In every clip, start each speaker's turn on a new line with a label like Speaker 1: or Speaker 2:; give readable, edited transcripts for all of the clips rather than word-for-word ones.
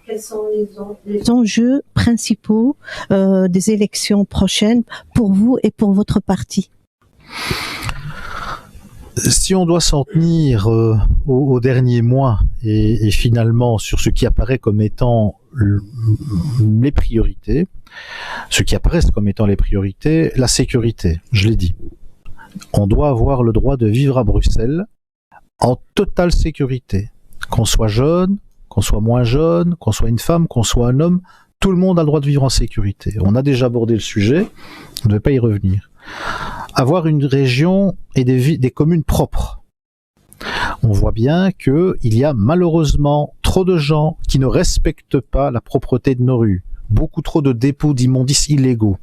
Speaker 1: quels sont les enjeux principaux des élections prochaines pour vous et pour votre parti?
Speaker 2: Si on doit s'en tenir aux derniers mois et finalement sur ce qui apparaît comme étant les priorités, ce qui apparaissent comme étant les priorités, la sécurité, je l'ai dit. On doit avoir le droit de vivre à Bruxelles en totale sécurité. Qu'on soit jeune, qu'on soit moins jeune, qu'on soit une femme, qu'on soit un homme, tout le monde a le droit de vivre en sécurité. On a déjà abordé le sujet, on ne va pas y revenir. Avoir une région et des communes propres. On voit bien qu'il y a malheureusement trop de gens qui ne respectent pas la propreté de nos rues. Beaucoup trop de dépôts d'immondices illégaux.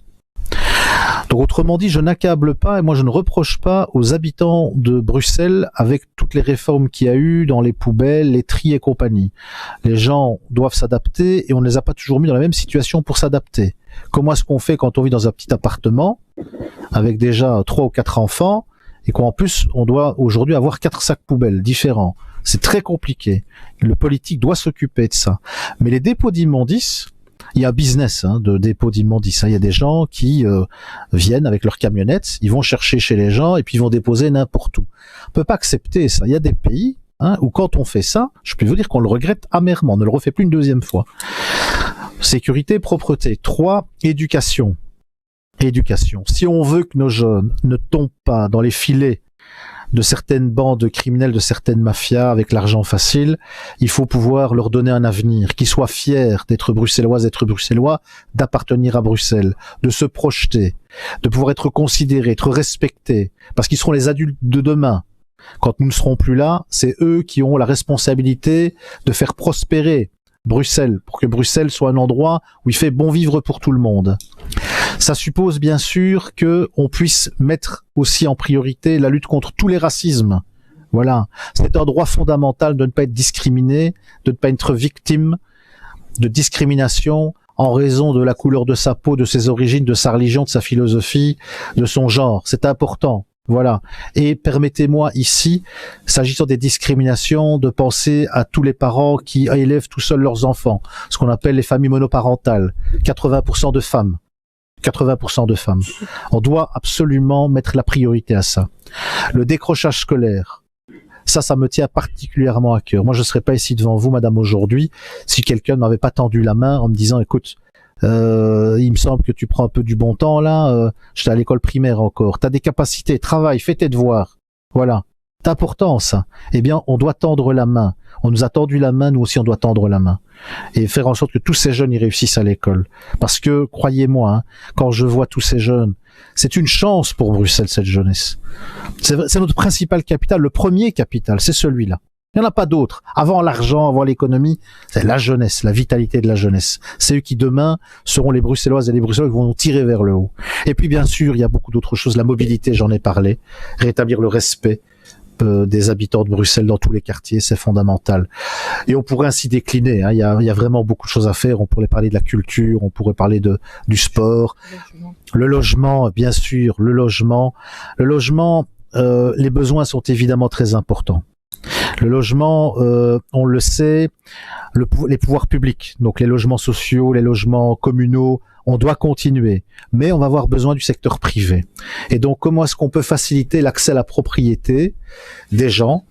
Speaker 2: Donc autrement dit, je n'accable pas et moi je ne reproche pas aux habitants de Bruxelles avec toutes les réformes qu'il y a eu dans les poubelles, les tris et compagnie. Les gens doivent s'adapter et on ne les a pas toujours mis dans la même situation pour s'adapter. Comment est-ce qu'on fait quand on vit dans un petit appartement avec déjà 3 ou 4 enfants et qu'en plus on doit aujourd'hui avoir 4 sacs poubelles différents? C'est très compliqué. Le politique doit s'occuper de ça. Mais les dépôts d'immondices, il y a un business de dépôt d'immondices. Il y a des gens qui viennent avec leurs camionnettes, ils vont chercher chez les gens et puis ils vont déposer n'importe où. On peut pas accepter ça. Il y a des pays où quand on fait ça, je peux vous dire qu'on le regrette amèrement. On ne le refait plus une deuxième fois. Sécurité, propreté. 3, éducation. Éducation. Si on veut que nos jeunes ne tombent pas dans les filets de certaines bandes criminelles, de certaines mafias avec l'argent facile, il faut pouvoir leur donner un avenir, qu'ils soient fiers d'être bruxellois, d'être bruxellois, d'appartenir à Bruxelles, de se projeter, de pouvoir être considérés, être respectés, parce qu'ils seront les adultes de demain. Quand nous ne serons plus là, c'est eux qui auront la responsabilité de faire prospérer Bruxelles, pour que Bruxelles soit un endroit où il fait bon vivre pour tout le monde. Ça suppose bien sûr que on puisse mettre aussi en priorité la lutte contre tous les racismes. Voilà, c'est un droit fondamental de ne pas être discriminé, de ne pas être victime de discrimination en raison de la couleur de sa peau, de ses origines, de sa religion, de sa philosophie, de son genre. C'est important. Voilà. Et permettez-moi ici, s'agissant des discriminations, de penser à tous les parents qui élèvent tout seuls leurs enfants, ce qu'on appelle les familles monoparentales. 80% de femmes. 80% de femmes. On doit absolument mettre la priorité à ça. Le décrochage scolaire. Ça me tient particulièrement à cœur. Moi, je ne serais pas ici devant vous, madame, aujourd'hui, si quelqu'un ne m'avait pas tendu la main en me disant, écoute, il me semble que tu prends un peu du bon temps, là, j'étais à l'école primaire encore. T'as des capacités, travaille, fais tes devoirs. Voilà. C'est important, ça. Eh bien, on doit tendre la main. On nous a tendu la main, nous aussi, on doit tendre la main. Et faire en sorte que tous ces jeunes y réussissent à l'école. Parce que, croyez-moi, quand je vois tous ces jeunes, c'est une chance pour Bruxelles, cette jeunesse. C'est notre principal capital, le premier capital, c'est celui-là. Il n'y en a pas d'autres. Avant l'argent, avant l'économie, c'est la jeunesse, la vitalité de la jeunesse. C'est eux qui, demain, seront les Bruxelloises et les Bruxellois qui vont nous tirer vers le haut. Et puis, bien sûr, il y a beaucoup d'autres choses. La mobilité, j'en ai parlé. Rétablir le respect des habitants de Bruxelles dans tous les quartiers, c'est fondamental. Et on pourrait ainsi décliner, il y a vraiment beaucoup de choses à faire. On pourrait parler de la culture, on pourrait parler du sport, le logement, bien sûr, le logement, les besoins sont évidemment très importants. Le logement, on le sait, les pouvoirs publics, donc les logements sociaux, les logements communaux, on doit continuer, mais on va avoir besoin du secteur privé. Et donc, comment est-ce qu'on peut faciliter l'accès à la propriété des gens,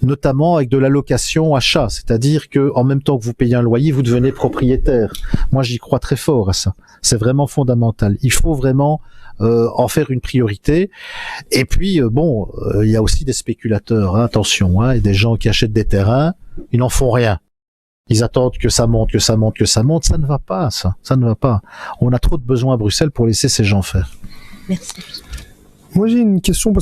Speaker 2: notamment avec de la location achat, c'est-à-dire que en même temps que vous payez un loyer, vous devenez propriétaire. Moi, j'y crois très fort à ça. C'est vraiment fondamental. Il faut vraiment en faire une priorité. Et puis, il y a aussi des spéculateurs, attention, et des gens qui achètent des terrains, ils n'en font rien. Ils attendent que ça monte, que ça monte, que ça monte. Ça ne va pas, ça. Ça ne va pas. On a trop de besoins à Bruxelles pour laisser ces gens faire.
Speaker 1: Merci.
Speaker 3: Moi, j'ai une question.